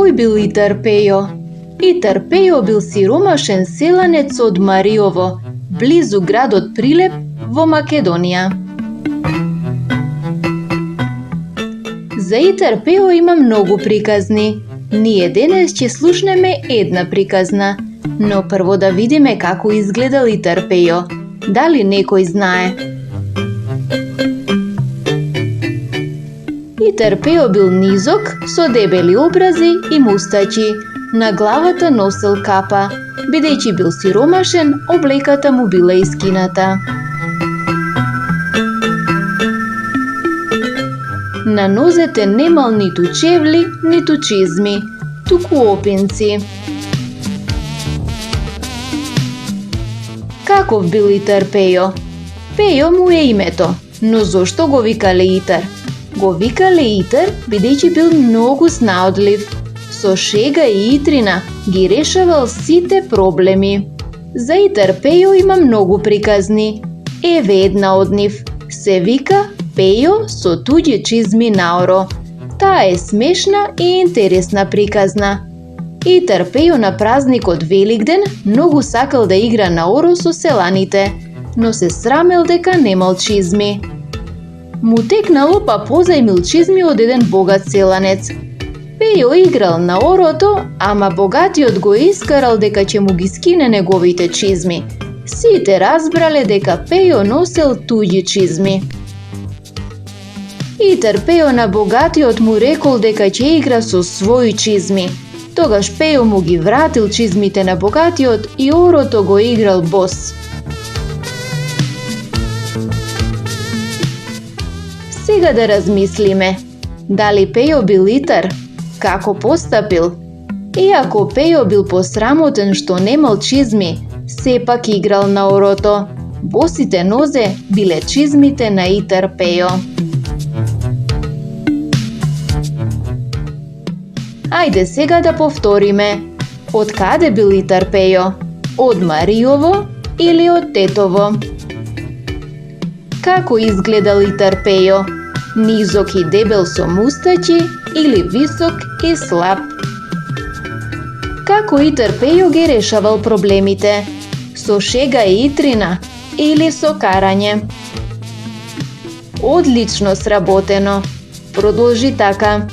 Кој бил Итар Пејо? Итар Пејо бил сиромашен селанец од Мариово, близу градот Прилеп во Македонија. За Итар Пејо има многу приказни. Ние денес ќе слушнеме една приказна, но прво да видиме како изгледал Итар Пејо. Дали некој знае? Итар Пејо бил низок, со дебели образи и мустачи. На главата носел капа. Бидејќи бил сиромашен, облеката му била искината. На нозете немал ниту чевли, ниту чизми, туку опинци. Каков бил Итар Пејо? Пејо му е името, но зошто го викале Итар? Го викале Итар бидејќи бил многу снаодлив. Со шега и итрина ги решавал сите проблеми. За Итар Пејо има многу приказни. Еве една од нив. Се вика Пејо со туѓи чизми наоро. Таа е смешна и интересна приказна. Итар Пејо на празникот Великден многу сакал да игра наоро со селаните, но се срамел дека немал чизми. Му текнало па позајмил чизми од еден богат селанец. Пејо играл на орото, ама богатиот го искарал дека ќе му ги скине неговите чизми. Сите разбрале дека Пејо носел туѓи чизми. Итар Пејо на богатиот му рекол дека ќе игра со своји чизми. Тогаш Пејо му ги вратил чизмите на богатиот и орото го играл бос. Сега да размислиме. Дали Пејо бил Итар? Како постапил? Иако Пејо бил посрамотен што немал чизми, сепак играл на орото. Босите нозе биле чизмите на Итар Пејо. Ајде сега да повториме. Од каде бил Итар Пејо? Од Мариово или од Тетово? Како изгледал Итар Пејо? Низок и дебел со мустачи или висок и слаб? Како Итар Пејо ги решавал проблемите? Со шега и итрина или со карање? Одлично сработено. Продолжи така.